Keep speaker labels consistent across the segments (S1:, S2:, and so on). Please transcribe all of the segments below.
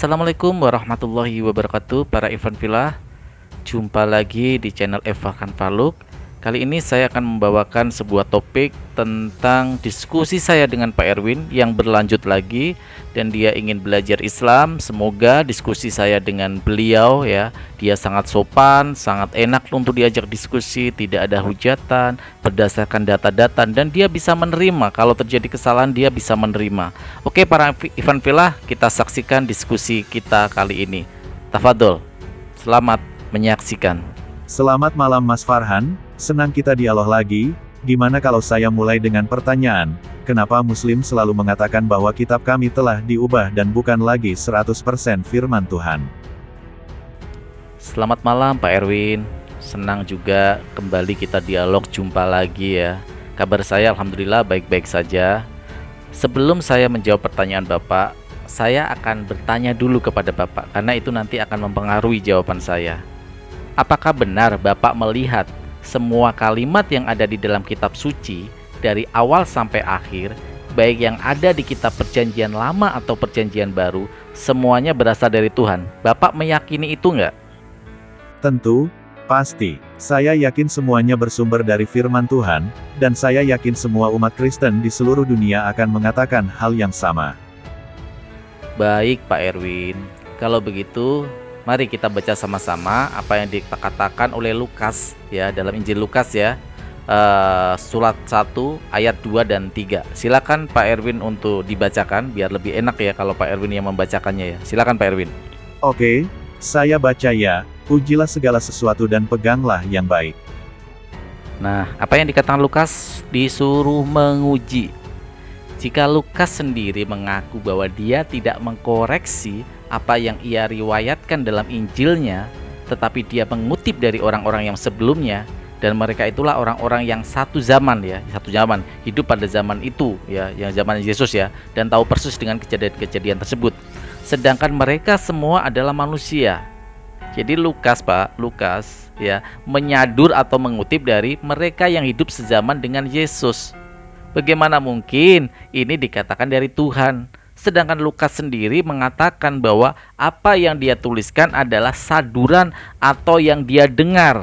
S1: Assalamualaikum warahmatullahi wabarakatuh para Ivan Villa. Jumpa lagi di channel Evakan Faluk. Kali ini saya akan membawakan sebuah topik tentang diskusi saya dengan Pak Erwin yang berlanjut lagi, dan dia ingin belajar Islam. Semoga diskusi saya dengan beliau dia sangat sopan, sangat enak untuk diajak diskusi, tidak ada hujatan, berdasarkan data-data, dan dia bisa menerima. Kalau terjadi kesalahan dia bisa menerima. Oke para Ivan Villa, kita saksikan diskusi kita kali ini. Tafadol, selamat menyaksikan.
S2: Selamat malam Mas Farhan, senang kita dialog lagi. Gimana kalau saya mulai dengan pertanyaan, kenapa Muslim selalu mengatakan bahwa kitab kami telah diubah dan bukan lagi 100% firman Tuhan?
S1: Selamat malam Pak Erwin, senang juga kembali kita dialog, jumpa lagi ya. Kabar saya alhamdulillah baik-baik saja. Sebelum saya menjawab pertanyaan Bapak, saya akan bertanya dulu kepada Bapak, karena itu nanti akan mempengaruhi jawaban saya. Apakah benar Bapak melihat semua kalimat yang ada di dalam kitab suci dari awal sampai akhir, baik yang ada di kitab perjanjian lama atau perjanjian baru, semuanya berasal dari Tuhan? Bapak meyakini itu enggak?
S2: Tentu, pasti. Saya yakin semuanya bersumber dari firman Tuhan, dan saya yakin semua umat Kristen di seluruh dunia akan mengatakan hal yang sama.
S1: Baik Pak Erwin, kalau begitu mari kita baca sama-sama apa yang dikatakan oleh Lukas dalam Injil Lukas surat 1 ayat 2 dan 3. Silakan Pak Erwin untuk dibacakan biar lebih enak ya kalau Pak Erwin yang membacakannya ya. Silakan Pak Erwin.
S2: Oke, saya baca ya. Ujilah segala sesuatu dan peganglah yang baik.
S1: Nah, apa yang dikatakan Lukas? Disuruh menguji. Jika Lukas sendiri mengaku bahwa dia tidak mengkoreksi apa yang ia riwayatkan dalam Injilnya, tetapi dia mengutip dari orang-orang yang sebelumnya, dan mereka itulah orang-orang yang satu zaman hidup pada zaman itu yang zaman Yesus dan tahu persis dengan kejadian-kejadian tersebut. Sedangkan mereka semua adalah manusia. Jadi Lukas menyadur atau mengutip dari mereka yang hidup sezaman dengan Yesus. Bagaimana mungkin ini dikatakan dari Tuhan? Sedangkan Lukas sendiri mengatakan bahwa apa yang dia tuliskan adalah saduran atau yang dia dengar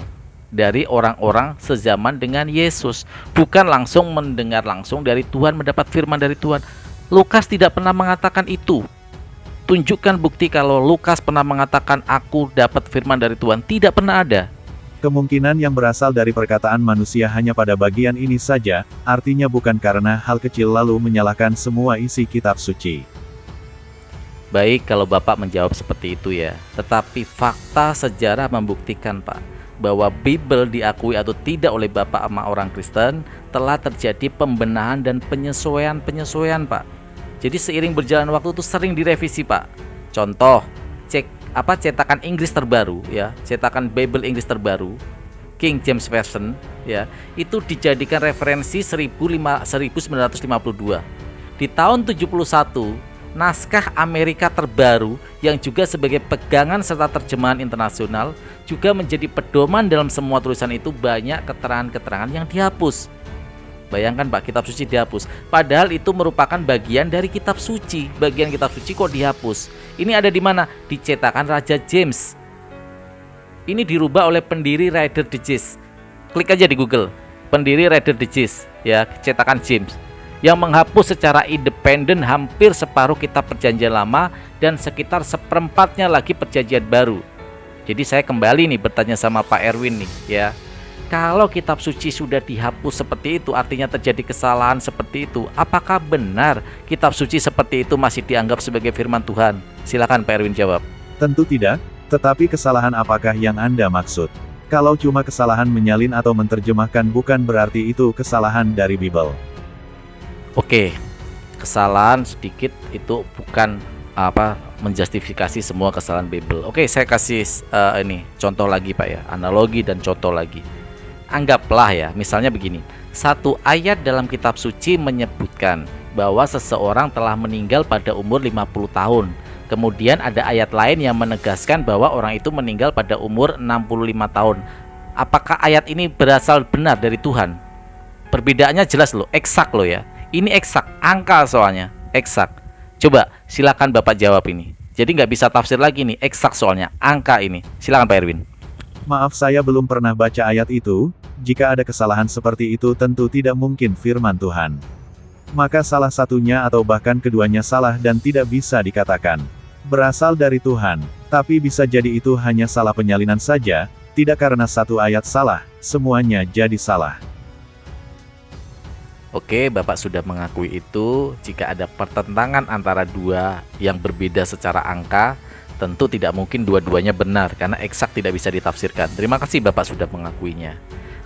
S1: dari orang-orang sezaman dengan Yesus, bukan langsung mendengar langsung dari Tuhan, mendapat firman dari Tuhan. Lukas tidak pernah mengatakan itu. Tunjukkan bukti kalau Lukas pernah mengatakan aku dapat firman dari Tuhan. Tidak pernah ada.
S2: Kemungkinan yang berasal dari perkataan manusia hanya pada bagian ini saja, artinya bukan karena hal kecil lalu menyalahkan semua isi kitab suci.
S1: Baik kalau Bapak menjawab seperti itu ya. Tetapi fakta sejarah membuktikan Pak, bahwa Bible diakui atau tidak oleh Bapak sama orang Kristen, telah terjadi pembenahan dan penyesuaian Pak. Jadi seiring berjalan waktu itu sering direvisi Pak. Contoh, cetakan Inggris terbaru cetakan Bible Inggris terbaru King James Version itu dijadikan referensi 1952. Di tahun 71 naskah Amerika terbaru yang juga sebagai pegangan serta terjemahan internasional juga menjadi pedoman dalam semua tulisan itu. Banyak keterangan-keterangan yang dihapus. Bayangkan Pak, kitab suci dihapus. Padahal itu merupakan bagian dari kitab suci. Bagian kitab suci kok dihapus? Ini ada di mana? Di cetakan Raja James. Ini dirubah oleh pendiri Reader Digest. Klik aja di Google. Pendiri Reader Digest cetakan James, yang menghapus secara independen hampir separuh kitab perjanjian lama dan sekitar seperempatnya lagi perjanjian baru. Jadi saya kembali nih bertanya sama Pak Erwin nih kalau kitab suci sudah dihapus seperti itu, artinya terjadi kesalahan seperti itu. Apakah benar kitab suci seperti itu masih dianggap sebagai firman Tuhan? Silakan Pak Erwin jawab.
S2: Tentu tidak, tetapi kesalahan apakah yang Anda maksud? Kalau cuma kesalahan menyalin atau menerjemahkan bukan berarti itu kesalahan dari Bible.
S1: Oke, kesalahan sedikit itu bukan menjustifikasi semua kesalahan Bible. Oke, saya kasih contoh lagi Pak analogi dan contoh lagi. Anggaplah misalnya begini. Satu ayat dalam kitab suci menyebutkan bahwa seseorang telah meninggal pada umur 50 tahun. Kemudian ada ayat lain yang menegaskan bahwa orang itu meninggal pada umur 65 tahun. Apakah ayat ini berasal benar dari Tuhan? Perbedaannya jelas loh, eksak loh Ini eksak, angka soalnya, eksak. Coba silakan Bapak jawab ini. Jadi nggak bisa tafsir lagi nih, eksak soalnya, angka ini. Silakan Pak Erwin.
S2: Maaf saya belum pernah baca ayat itu, jika ada kesalahan seperti itu tentu tidak mungkin firman Tuhan. Maka salah satunya atau bahkan keduanya salah dan tidak bisa dikatakan berasal dari Tuhan. Tapi bisa jadi itu hanya salah penyalinan saja, tidak karena satu ayat salah, semuanya jadi salah.
S1: Oke, Bapak sudah mengakui itu. Jika ada pertentangan antara dua yang berbeda secara angka, tentu tidak mungkin dua-duanya benar, karena eksak tidak bisa ditafsirkan. Terima kasih Bapak sudah mengakuinya.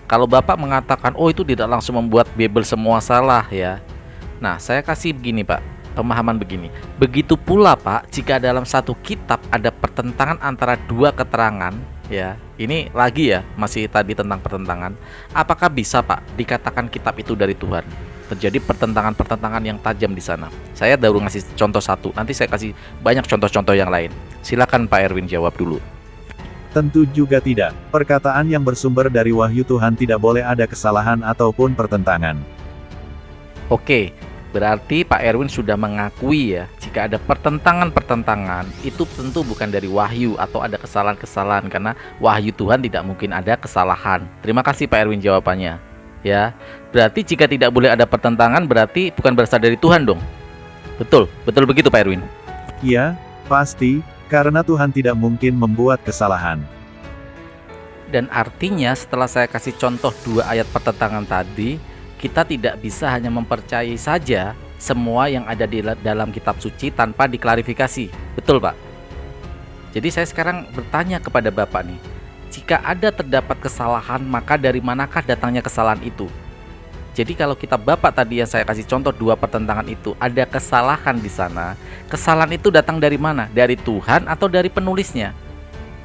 S1: Kalau Bapak mengatakan, oh itu tidak langsung membuat Bible semua salah ya. Nah, saya kasih begini Pak, pemahaman begini. Begitu pula Pak, jika dalam satu kitab ada pertentangan antara dua keterangan, ya, ini lagi ya, masih tadi tentang pertentangan. Apakah bisa Pak dikatakan kitab itu dari Tuhan? Terjadi pertentangan-pertentangan yang tajam di sana. Saya baru ngasih contoh satu, nanti saya kasih banyak contoh-contoh yang lain. Silakan Pak Erwin jawab dulu.
S2: Tentu juga tidak. Perkataan yang bersumber dari wahyu Tuhan tidak boleh ada kesalahan ataupun pertentangan.
S1: Oke, berarti Pak Erwin sudah mengakui ya, jika ada pertentangan-pertentangan, itu tentu bukan dari wahyu atau ada kesalahan-kesalahan, karena wahyu Tuhan tidak mungkin ada kesalahan. Terima kasih Pak Erwin jawabannya. Ya, berarti jika tidak boleh ada pertentangan, berarti bukan berasal dari Tuhan dong. Betul, betul begitu Pak Erwin.
S2: Iya, pasti, karena Tuhan tidak mungkin membuat kesalahan.
S1: Dan artinya setelah saya kasih contoh dua ayat pertentangan tadi, kita tidak bisa hanya mempercayai saja semua yang ada di dalam kitab suci tanpa diklarifikasi. Betul Pak? Jadi saya sekarang bertanya kepada Bapak nih, jika ada terdapat kesalahan, maka dari manakah datangnya kesalahan itu? Jadi kalau kitab Bapak tadi yang saya kasih contoh dua pertentangan itu, ada kesalahan di sana. Kesalahan itu datang dari mana? Dari Tuhan atau dari penulisnya?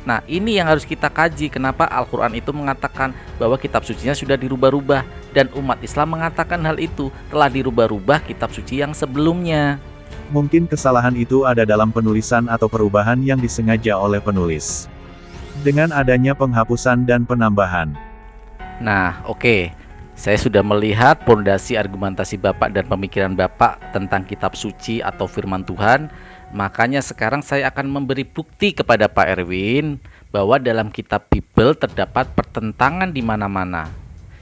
S1: Nah, ini yang harus kita kaji. Kenapa Al-Quran itu mengatakan bahwa kitab sucinya sudah dirubah-rubah, dan umat Islam mengatakan hal itu telah dirubah-rubah kitab suci yang sebelumnya.
S2: Mungkin kesalahan itu ada dalam penulisan atau perubahan yang disengaja oleh penulis. Dengan adanya penghapusan dan penambahan.
S1: Nah, oke. Saya sudah melihat pondasi argumentasi Bapak dan pemikiran Bapak tentang kitab suci atau firman Tuhan. Makanya sekarang saya akan memberi bukti kepada Pak Erwin bahwa dalam kitab Bible terdapat pertentangan di mana-mana.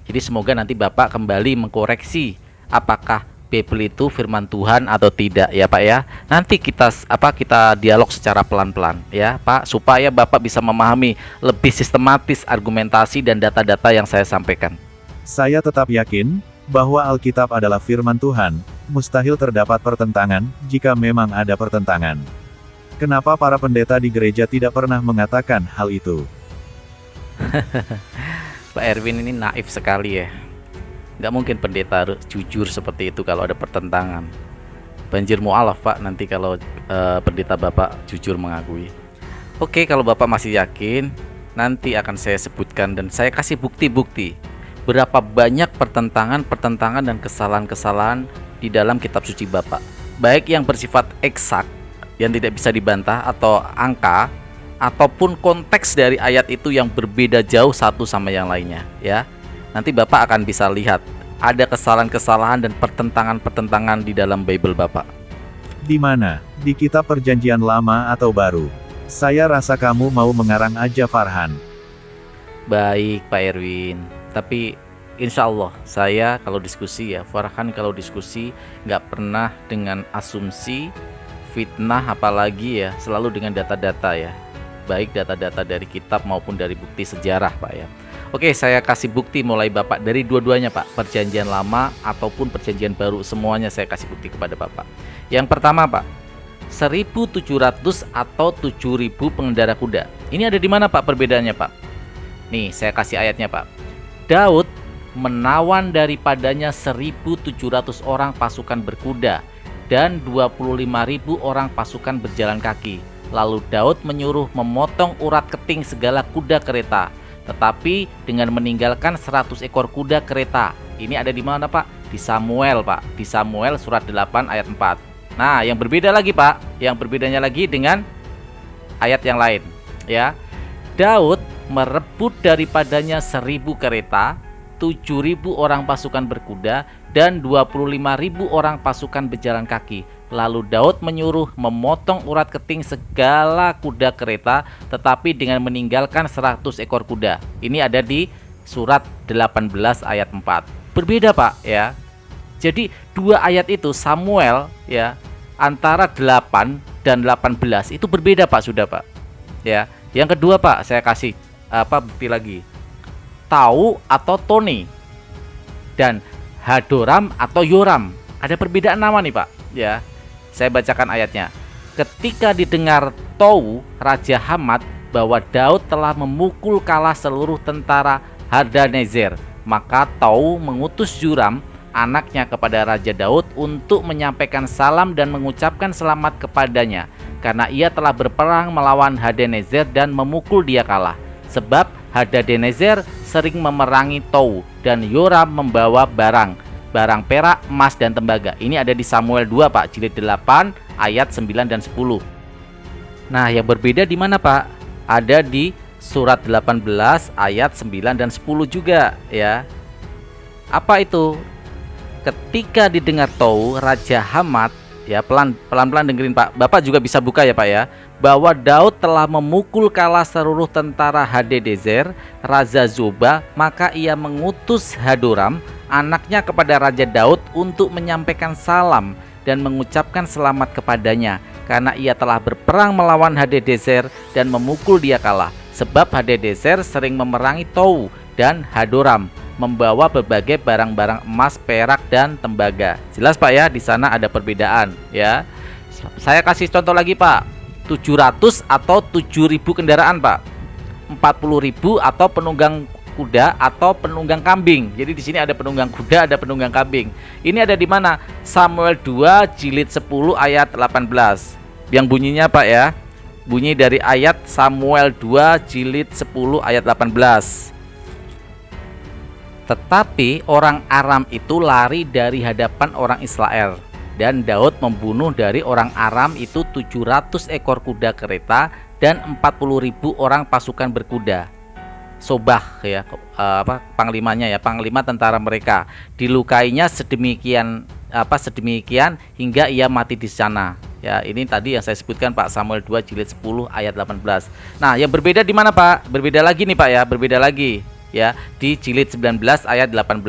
S1: Jadi semoga nanti Bapak kembali mengkoreksi apakah Bible itu firman Tuhan atau tidak ya Pak ya. Nanti kita dialog secara pelan-pelan ya Pak, supaya Bapak bisa memahami lebih sistematis argumentasi dan data-data yang saya sampaikan.
S2: Saya tetap yakin bahwa Alkitab adalah firman Tuhan. Mustahil terdapat pertentangan jika memang ada pertentangan. Kenapa para pendeta di gereja tidak pernah mengatakan hal itu?
S1: Pak Erwin ini naif sekali ya. Nggak mungkin pendeta jujur seperti itu kalau ada pertentangan. Banjir mu'alaf Pak nanti kalau pendeta Bapak jujur mengakui. Oke, kalau Bapak masih yakin, nanti akan saya sebutkan dan saya kasih bukti-bukti berapa banyak pertentangan dan kesalahan-kesalahan di dalam kitab suci Bapak, baik yang bersifat eksak yang tidak bisa dibantah atau angka, ataupun konteks dari ayat itu yang berbeda jauh satu sama yang lainnya ya. Nanti Bapak akan bisa lihat ada kesalahan-kesalahan dan pertentangan di dalam Bible Bapak.
S2: Di mana? Di kitab Perjanjian Lama atau Baru? Saya rasa kamu mau mengarang aja Farhan.
S1: Baik Pak Erwin, tapi insya Allah saya kalau diskusi ya, Farhan kalau diskusi nggak pernah dengan asumsi, fitnah, apalagi ya selalu dengan data-data ya, baik data-data dari kitab maupun dari bukti sejarah Pak ya. Oke, saya kasih bukti mulai Bapak dari dua-duanya Pak, Perjanjian Lama ataupun Perjanjian Baru, semuanya saya kasih bukti kepada Bapak. Yang pertama Pak, 1.700 atau 7.000 pengendara kuda. Ini ada di mana Pak perbedaannya Pak? Nih saya kasih ayatnya Pak. Daud menawan daripadanya 1.700 orang pasukan berkuda dan 25.000 orang pasukan berjalan kaki. Lalu Daud menyuruh memotong urat keting segala kuda kereta, tetapi dengan meninggalkan 100 ekor kuda kereta. Ini ada di mana Pak? Di Samuel Pak, di Samuel surat 8 ayat 4. Nah yang berbeda lagi Pak, yang berbedanya lagi dengan ayat yang lain ya. Daud merebut daripadanya 1.000 kereta, 7.000 orang pasukan berkuda, dan 25.000 orang pasukan berjalan kaki. Lalu Daud menyuruh memotong urat keting segala kuda kereta, tetapi dengan meninggalkan 100 ekor kuda. Ini ada di surat 18 ayat 4. Berbeda Pak ya. Jadi dua ayat itu Samuel ya, antara 8 dan 18 itu berbeda Pak, sudah Pak. Ya. Yang kedua Pak, saya kasih bukti lagi. Tau atau Toni dan Hadoram atau Yoram. Ada perbedaan nama nih Pak ya. Saya bacakan ayatnya. Ketika didengar Tou Raja Hamat bahwa Daud telah memukul kalah seluruh tentara Hadanezer, maka Tou mengutus Yoram anaknya kepada Raja Daud untuk menyampaikan salam dan mengucapkan selamat kepadanya, karena ia telah berperang melawan Hadanezer dan memukul dia kalah. Sebab Hadanezer sering memerangi Tou, dan Yoram membawa barang perak, emas, dan tembaga. Ini ada di Samuel 2 Pak, jilid 8 ayat 9 dan 10. Nah, yang berbeda di mana Pak? Ada di surat 18 ayat 9 dan 10 juga ya. Apa itu? Ketika didengar Tou Raja Hamat ya, pelan-pelan dengerin Pak. Bapak juga bisa buka ya Pak ya. Bahwa Daud telah memukul kalah seluruh tentara Hadadezer, Raja Zoba, maka ia mengutus Hadoram anaknya kepada Raja Daud untuk menyampaikan salam dan mengucapkan selamat kepadanya, karena ia telah berperang melawan Hadadezer dan memukul dia kalah. Sebab Hadadezer sering memerangi Tou, dan Hadoram membawa berbagai barang-barang emas, perak, dan tembaga. Jelas Pak ya, di sana ada perbedaan ya. Saya kasih contoh lagi Pak. 700 atau 7.000 kendaraan Pak. 40.000 atau penunggang kuda atau penunggang kambing. Jadi di sini ada penunggang kuda, ada penunggang kambing. Ini ada di mana? Samuel 2 jilid 10 ayat 18. Yang bunyinya Pak ya. Bunyi dari ayat Samuel 2 jilid 10 ayat 18. Tetapi orang Aram itu lari dari hadapan orang Israel, dan Daud membunuh dari orang Aram itu 700 ekor kuda kereta dan 40.000 orang pasukan berkuda. Sobah ya, panglimanya ya, panglima tentara mereka. Dilukainya sedemikian hingga ia mati di sana. Ya, ini tadi yang saya sebutkan Pak, Samuel 2 jilid 10 ayat 18. Nah, yang berbeda di mana Pak? Berbeda lagi nih Pak ya, berbeda lagi ya, di jilid 19 ayat 18.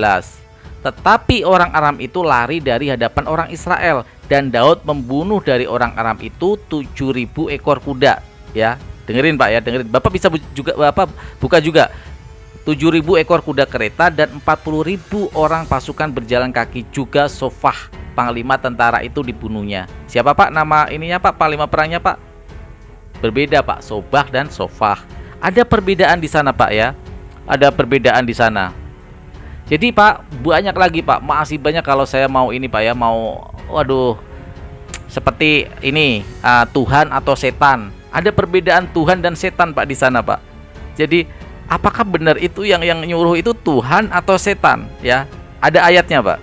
S1: Tetapi orang Aram itu lari dari hadapan orang Israel, dan Daud membunuh dari orang Aram itu 7.000 ekor kuda ya. Dengerin Pak ya, dengerin. Bapak bisa juga buka juga. 7.000 ekor kuda kereta dan 40.000 orang pasukan berjalan kaki, juga Sofah panglima tentara itu dibunuhnya. Siapa Pak nama ininya Pak, panglima perangnya Pak? Berbeda Pak, Sobah dan Sofah. Ada perbedaan di sana Pak ya. Ada perbedaan di sana. Jadi Pak, banyak lagi Pak, masih banyak kalau saya mau ini Pak ya, mau seperti ini, Tuhan atau setan. Ada perbedaan Tuhan dan setan Pak di sana Pak. Jadi apakah benar itu yang nyuruh itu Tuhan atau setan ya? Ada ayatnya Pak.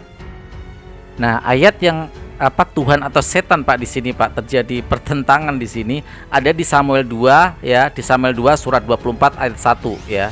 S1: Nah, ayat yang Tuhan atau setan Pak di sini Pak, terjadi pertentangan di sini, ada di Samuel 2 ya, di Samuel 2 surat 24 ayat 1 ya.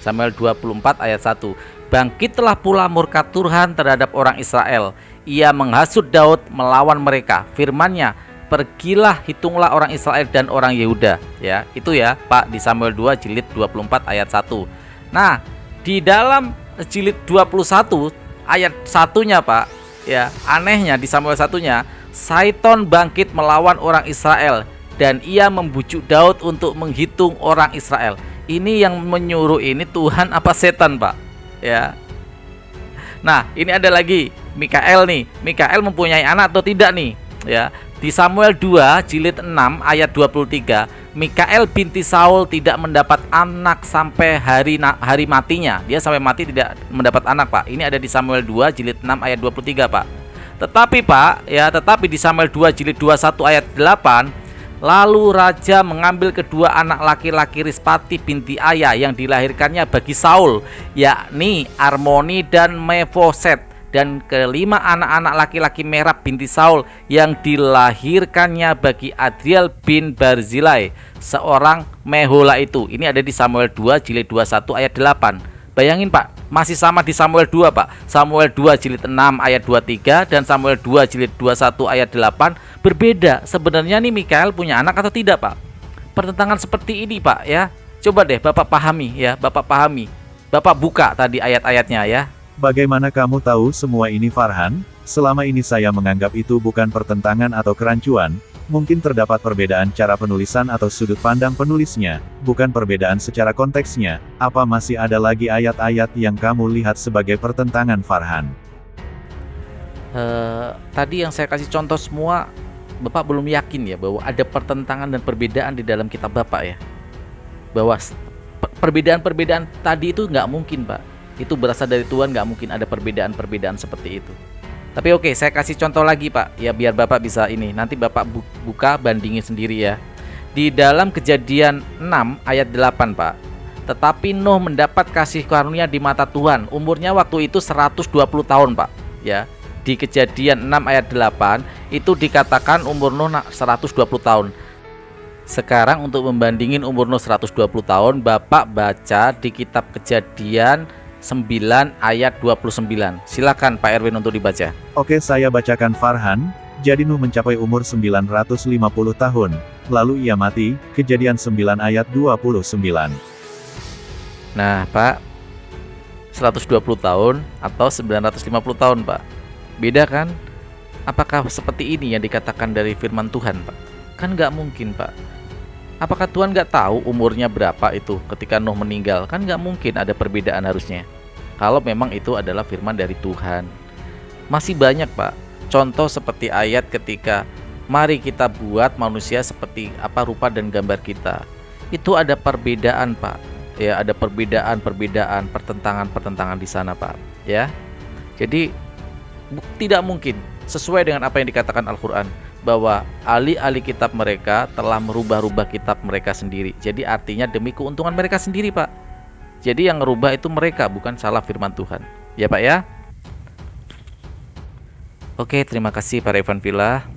S1: Samuel 24 ayat 1. Bangkitlah pula murka Tuhan terhadap orang Israel. Ia menghasut Daud melawan mereka. Firman-Nya, pergilah, hitunglah orang Israel dan orang Yehuda. Ya, itu ya Pak, di Samuel 2 jilid 24 ayat 1. Nah, di dalam jilid 21 ayat 1-nya Pak, ya, anehnya di Samuel 1-nya, Saiton bangkit melawan orang Israel, dan ia membujuk Daud untuk menghitung orang Israel. Ini yang menyuruh ini Tuhan apa setan Pak? Ya. Nah, ini ada lagi Mikael nih. Mikael mempunyai anak atau tidak nih? Ya. Di Samuel 2 jilid 6 ayat 23, Mikael binti Saul tidak mendapat anak sampai hari matinya. Dia sampai mati tidak mendapat anak Pak. Ini ada di Samuel 2 jilid 6 ayat 23 Pak. Tetapi di Samuel 2 jilid 21 ayat 8, lalu raja mengambil kedua anak laki-laki Rispati binti Aya yang dilahirkannya bagi Saul, yakni Armoni dan Mefoset, dan kelima anak-anak laki-laki Merab binti Saul yang dilahirkannya bagi Adriel bin Barzilai, seorang Mehola itu. Ini ada di Samuel 2 jilid 21 ayat 8. Bayangin Pak, Masih sama di Samuel 2 Pak. Samuel 2 jilid 6 ayat 23 dan Samuel 2 jilid 21 ayat 8 berbeda. Sebenarnya nih Mikael punya anak atau tidak Pak? Pertentangan seperti ini Pak ya. Coba deh Bapak pahami ya, Bapak pahami. Bapak buka tadi ayat-ayatnya ya.
S2: Bagaimana kamu tahu semua ini Farhan? Selama ini saya menganggap itu bukan pertentangan atau kerancuan. Mungkin terdapat perbedaan cara penulisan atau sudut pandang penulisnya, bukan perbedaan secara konteksnya. Apa masih ada lagi ayat-ayat yang kamu lihat sebagai pertentangan Farhan?
S1: Tadi yang saya kasih contoh semua, Bapak belum yakin ya bahwa ada pertentangan dan perbedaan di dalam kitab Bapak ya? Bahwa perbedaan-perbedaan tadi itu nggak mungkin Pak. Itu berasal dari Tuhan, nggak mungkin ada perbedaan-perbedaan seperti itu. Tapi oke, saya kasih contoh lagi Pak, ya biar Bapak bisa ini. Nanti Bapak buka bandingin sendiri ya. Di dalam Kejadian 6 ayat 8 Pak. Tetapi Nuh mendapat kasih karunia di mata Tuhan. Umurnya waktu itu 120 tahun Pak. Ya. Di Kejadian 6 ayat 8 itu dikatakan umur Nuh 120 tahun. Sekarang untuk membandingin umur Nuh 120 tahun, Bapak baca di kitab Kejadian 9 ayat 29. Silakan Pak Erwin untuk dibaca.
S2: Oke, saya bacakan Farhan. Jadi Nuh mencapai umur 950 tahun. Lalu ia mati. Kejadian 9 ayat 29.
S1: Nah Pak, 120 tahun atau 950 tahun Pak. Beda kan? Apakah seperti ini yang dikatakan dari firman Tuhan Pak? Kan nggak mungkin Pak. Apakah Tuhan nggak tahu umurnya berapa itu ketika Nuh meninggal? Kan nggak mungkin ada perbedaan harusnya. Kalau memang itu adalah firman dari Tuhan. Masih banyak Pak. Contoh seperti ayat ketika mari kita buat manusia seperti apa rupa dan gambar kita. Itu ada perbedaan Pak. Ya, ada perbedaan, pertentangan di sana Pak. Ya. Jadi tidak mungkin sesuai dengan apa yang dikatakan Al-Quran, bahwa ahli-ahli kitab mereka telah merubah-rubah kitab mereka sendiri. Jadi artinya demi keuntungan mereka sendiri Pak. Jadi yang merubah itu mereka, bukan salah firman Tuhan. Ya Pak ya. Oke, terima kasih Pak Evan Villa.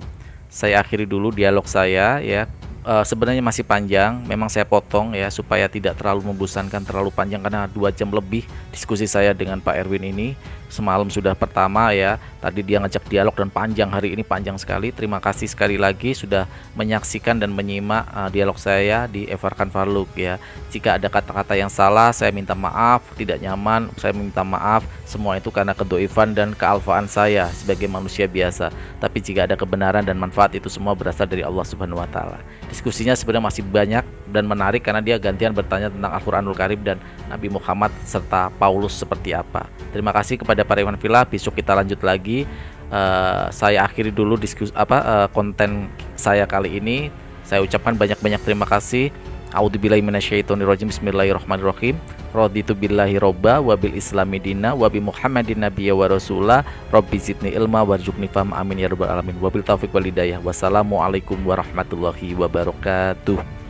S1: Saya akhiri dulu dialog saya ya. Sebenarnya masih panjang, memang saya potong ya supaya tidak terlalu membosankan, terlalu panjang karena 2 jam lebih diskusi saya dengan Pak Erwin ini. Semalam sudah pertama ya, tadi dia ngajak dialog dan panjang, hari ini panjang sekali. Terima kasih sekali lagi sudah menyaksikan dan menyimak dialog saya di Evarkan Farluk ya. Jika ada kata-kata yang salah, saya minta maaf, tidak nyaman, saya minta maaf. Semua itu karena kedoifan dan kealfaan saya sebagai manusia biasa. Tapi jika ada kebenaran dan manfaat, itu semua berasal dari Allah Subhanahu wa Ta'ala. Diskusinya sebenarnya masih banyak dan menarik karena dia gantian bertanya tentang Al-Quranul Karim dan Nabi Muhammad serta Paulus seperti apa. Terima kasih kepada Pak Evan Villa. Besok kita lanjut lagi. Saya akhiri dulu konten saya kali ini. Saya ucapkan banyak-banyak terima kasih. A'udzubillahi minasyaitonirrajim. Bismillahirrahmanirrahim. Raditu billahi robba wa bil islami dina wa bi Muhammadin nabiyya wa rasulah. Rabbi zidni ilma warzuqni fahma, amin ya rabbal alamin. Wabil taufiq wal hidayah. Wassalamualaikum warahmatullahi wabarakatuh.